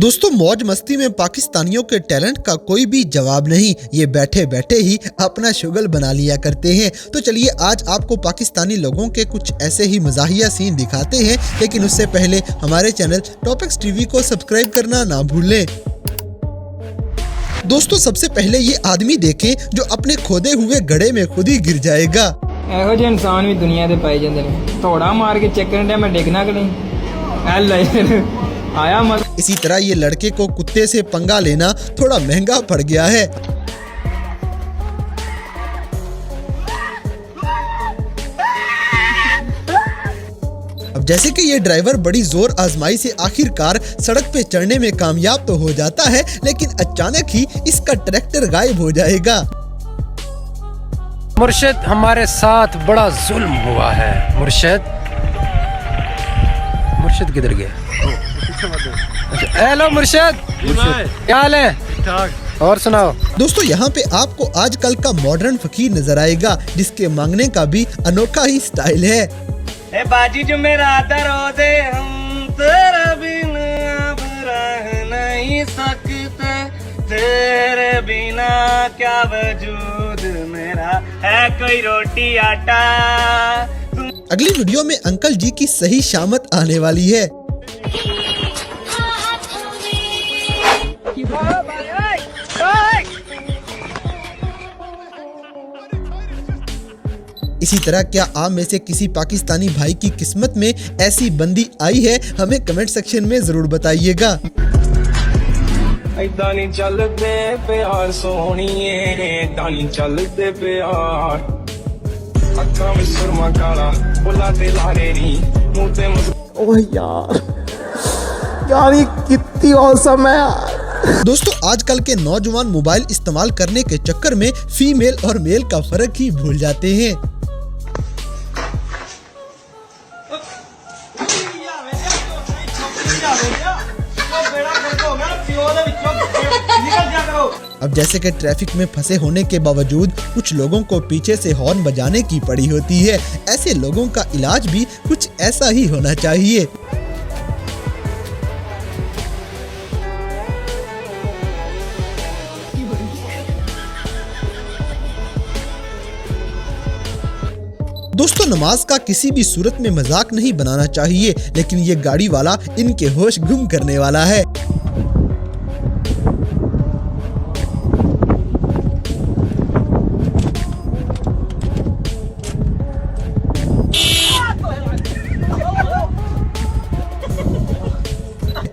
दोस्तों मौज मस्ती में पाकिस्तानियों के टैलेंट का कोई भी जवाब नहीं। ये बैठे बैठे ही अपना शुगल बना लिया करते हैं। तो चलिए आज आपको पाकिस्तानी लोगों के कुछ ऐसे ही मज़ाहिया सीन दिखाते हैं, लेकिन उससे पहले हमारे चैनल टॉपिक्स टीवी को सब्सक्राइब करना ना भूलें। दोस्तों सबसे पहले ये आदमी देखें जो अपने खोदे हुए गड्ढे में खुद ही गिर जाएगा। ਇਹੋ ਜਿਹੇ ਇਨਸਾਨ ਵੀ ਦੁਨੀਆ ਤੇ ਪਾਏ ਜਾਂਦੇ ਨੇ। ਥੋੜਾ ਮਾਰ ਕੇ ਚੱਕਣ ਦੇ ਮੈਂ ਡਿੱਗਣਾ ਕਿ ਨਹੀਂ। ਐ ਲੈ आया मजा। इसी तरह ये लड़के को कुत्ते से पंगा लेना थोड़ा महंगा पड़ गया है। अब जैसे कि ये ड्राइवर बड़ी जोर आजमाई से आखिरकार सड़क पे चढ़ने में कामयाब तो हो जाता है, लेकिन अचानक ही इसका ट्रैक्टर गायब हो जाएगा। मुर्शिद हमारे साथ बड़ा जुल्म हुआ है। मुर्शिद किधर गया? हेलो मुर्शिद, क्या हाल है? और सुनाओ। दोस्तों यहाँ पे आपको आजकल का मॉडर्न फकीर नजर आएगा, जिसके मांगने का भी अनोखा ही स्टाइल है। ए बाजी जो मेरा दरोदे हम तेरे बिना अब रह नहीं सकते, तेरे बिना क्या वजूद मेरा है, कोई रोटी आटा। अगली वीडियो में अंकल जी की सही शामत आने वाली है। इसी तरह क्या आप में से किसी पाकिस्तानी भाई की किस्मत में ऐसी बंदी आई है? हमें कमेंट सेक्शन में जरूर बताइएगा। ऐदा नहीं चलते प्यार सोहणीए, ऐदा नहीं चलते प्यार। अक्खां विच सुरमा काला, बुला ते लारे नी, मुंह ते ओह यार ये कितनी औसम है यार। दोस्तों आजकल के नौजवान मोबाइल इस्तेमाल करने के चक्कर में फीमेल और मेल का फर्क ही भूल जाते हैं। अब जैसे कि ट्रैफिक में फंसे होने के बावजूद कुछ लोगों को पीछे से हॉर्न बजाने की पड़ी होती है। ऐसे लोगों का इलाज भी कुछ ऐसा ही होना चाहिए। दोस्तों नमाज का किसी भी सूरत में मजाक नहीं बनाना चाहिए, लेकिन ये गाड़ी वाला इनके होश गुम करने वाला है।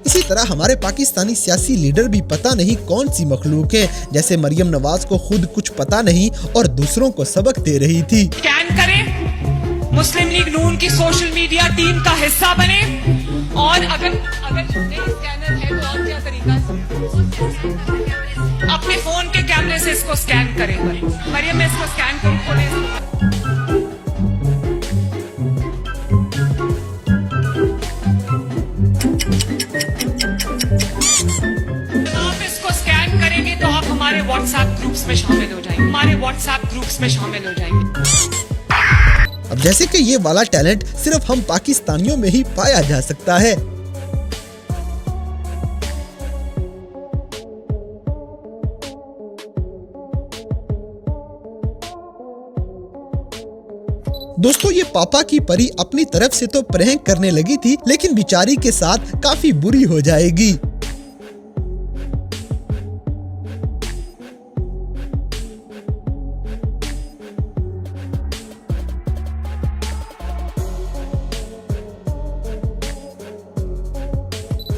इसी तरह हमारे पाकिस्तानी सियासी लीडर भी पता नहीं कौन सी मखलूक हैं। जैसे मरियम नवाज को खुद कुछ पता नहीं और दूसरों को सबक दे रही थी। स्कैन करें, मुस्लिम लीग नून की सोशल मीडिया टीम का हिस्सा बने, और अगर नहीं स्कैनर है तो और क्या तरीका है? अपने फोन के कैमरे से इसको स्कैन करें। मरियम मैं इसको स्कैन करूं, खोले तो आप हमारे व्हाट्सएप ग्रुप्स में शामिल हो जाएंगे, हमारे व्हाट्सएप ग्रुप्स में शामिल हो जाएंगे। अब जैसे कि ये वाला टैलेंट सिर्फ हम पाकिस्तानियों में ही पाया जा सकता है। दोस्तों ये पापा की परी अपनी तरफ से तो प्रैंक करने लगी थी, लेकिन बेचारी के साथ काफी बुरी हो जाएगी।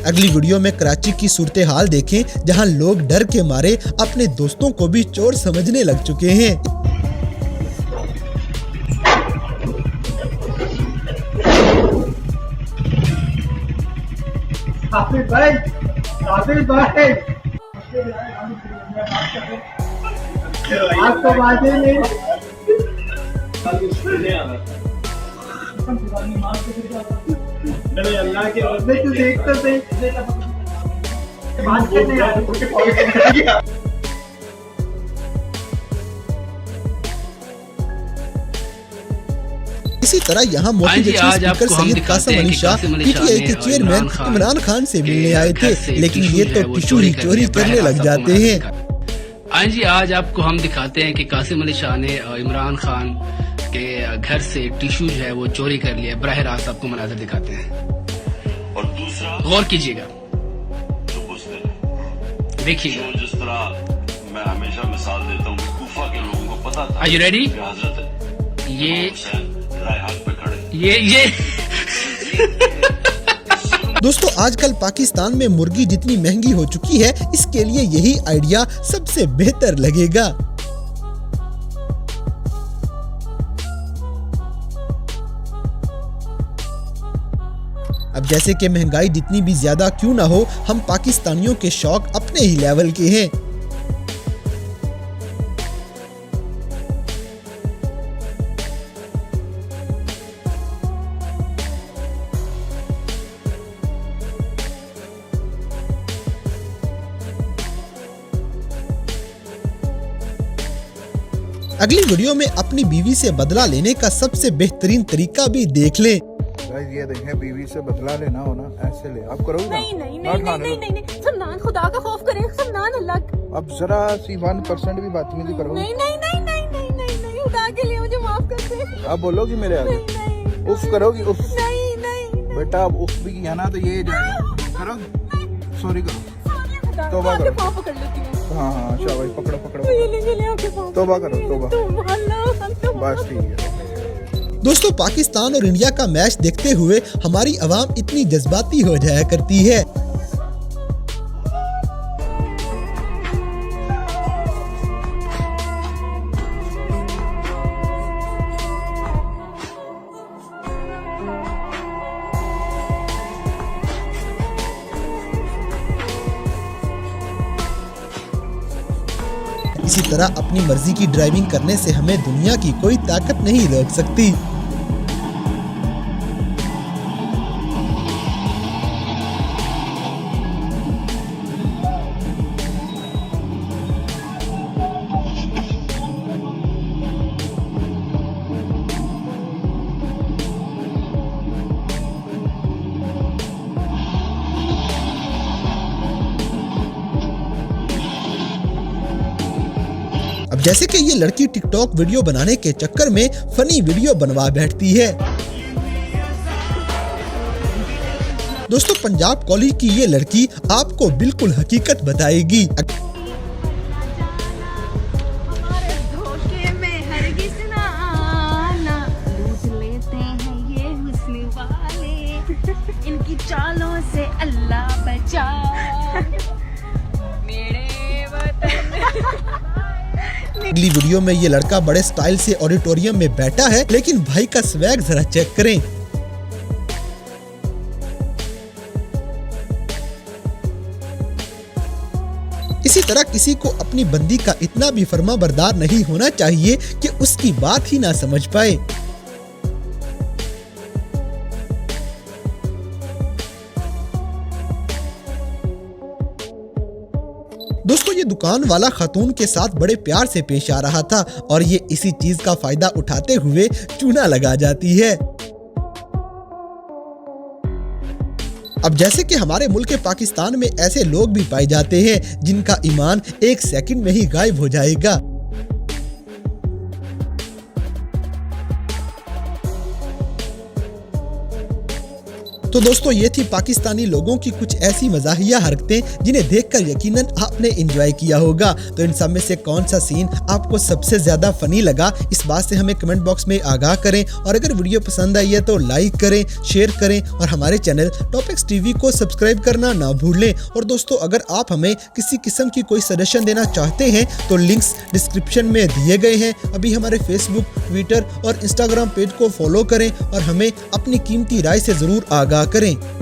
अगली वीडियो में कराची की सूरत हाल देखें, जहां लोग डर के मारे अपने दोस्तों को भी चोर समझने लग चुके हैं। हाफिज भाई आज तो बाजे नहीं। अल्लाह के बंदे तू देख तो बात करने इसी तरह यहाँ motivational speaker Syed Qasim Ali Shah PTI के चेयरमैन इमरान खान से मिलने आए थे, लेकिन ये तो टिश्यू ही चोरी करने लग जाते हैं। हाँ जी, आज आपको हम दिखाते हैं कि कासिम अली शाह ने इमरान खान के घर से टिश्यू जो है वो चोरी कर लिया। बराह रास्त आपको मनाजर दिखाते हैं और दूसरा गौर कीजिएगा, जो उसने देखिएगा। जिस तरह मैं हमेशा मिसाल देता हूँ, कूफा के लोगों को पता था Are you ready? कि हजरत ये राय हाथ पे खड़े। ये दोस्तों आजकल पाकिस्तान में मुर्गी जितनी महंगी हो चुकी है, इसके लिए यही आइडिया सबसे बेहतर लगेगा। अब जैसे कि महंगाई जितनी भी ज्यादा क्यों ना हो, हम पाकिस्तानियों के शौक अपने ही लेवल के हैं। अगली वीडियो में अपनी बीवी से बदला लेने का सबसे बेहतरीन तरीका भी देख लें। गाइस ये देखें, बीवी से बदला लेना हो ना, ऐसे ले। आप करोगे ना? नहीं नहीं नहीं नहीं नहीं नहीं सलमान, खुदा का खौफ करें सलमान, अल्लाह। अब जरा सी 1% भी बदतमीजी करोगे? नहीं नहीं नहीं नहीं नहीं नहीं नहीं खुदा के लिए मुझे माफ कर दे। आप बोलोगी मेरे आगे? नहीं उफ करोगी? उफ नहीं नहीं बेटा, अब उफ भी किया ना तो ये जाएगा। करोगे? सॉरी करो, तौबा करो। पाँव पकड़ लेती हूँ। हाँ हाँ शाबाश, पकड़ो पकड़ो, ये आपके पाँव। तौबा करो, तौबा। अल्लाह बस ठीक है। दोस्तों पाकिस्तान और इंडिया का मैच देखते हुए हमारी आवाम इतनी जज्बाती हो जाया करती है। इसी तरह अपनी मर्जी की ड्राइविंग करने से हमें दुनिया की कोई ताकत नहीं रोक सकती। अब जैसे कि ये लड़की टिकटॉक वीडियो बनाने के चक्कर में फनी वीडियो बनवा बैठती है। दोस्तों पंजाब कॉलेज की ये लड़की आपको बिल्कुल हकीकत बताएगी। धोखे में हरगिज़ ना आना, लूट लेते हैं ये हुस्न वाले, इनकी चालों से अल्लाह बचा मेरे वतन। अगली वीडियो में ये लड़का बड़े स्टाइल से ऑडिटोरियम में बैठा है, लेकिन भाई का स्वैग जरा चेक करें। इसी तरह किसी को अपनी बंदी का इतना भी फर्माबरदार नहीं होना चाहिए कि उसकी बात ही ना समझ पाए। दोस्तों ये दुकान वाला खातून के साथ बड़े प्यार से पेश आ रहा था और ये इसी चीज का फायदा उठाते हुए चूना लगा जाती है। अब जैसे कि हमारे मुल्क पाकिस्तान में ऐसे लोग भी पाए जाते हैं जिनका ईमान एक सेकंड में ही गायब हो जाएगा। तो दोस्तों ये थी पाकिस्तानी लोगों की कुछ ऐसी मजाहिया हरकतें जिन्हें देखकर यकीनन आपने एंजॉय किया होगा। तो इन सब में से कौन सा सीन आपको सबसे ज्यादा फनी लगा, इस बात से हमें कमेंट बॉक्स में आगाह करें। और अगर वीडियो पसंद आई है तो लाइक करें, शेयर करें और हमारे चैनल टॉपिक्स टीवी को सब्सक्राइब करना ना भूलें। और दोस्तों अगर आप हमें किसी किस्म की कोई सजेशन देना चाहते हैं तो लिंक्स डिस्क्रिप्शन में दिए गए हैं। अभी हमारे फेसबुक, ट्विटर और इंस्टाग्राम पेज को फॉलो करें और हमें अपनी कीमती राय से जरूर आगाह करें।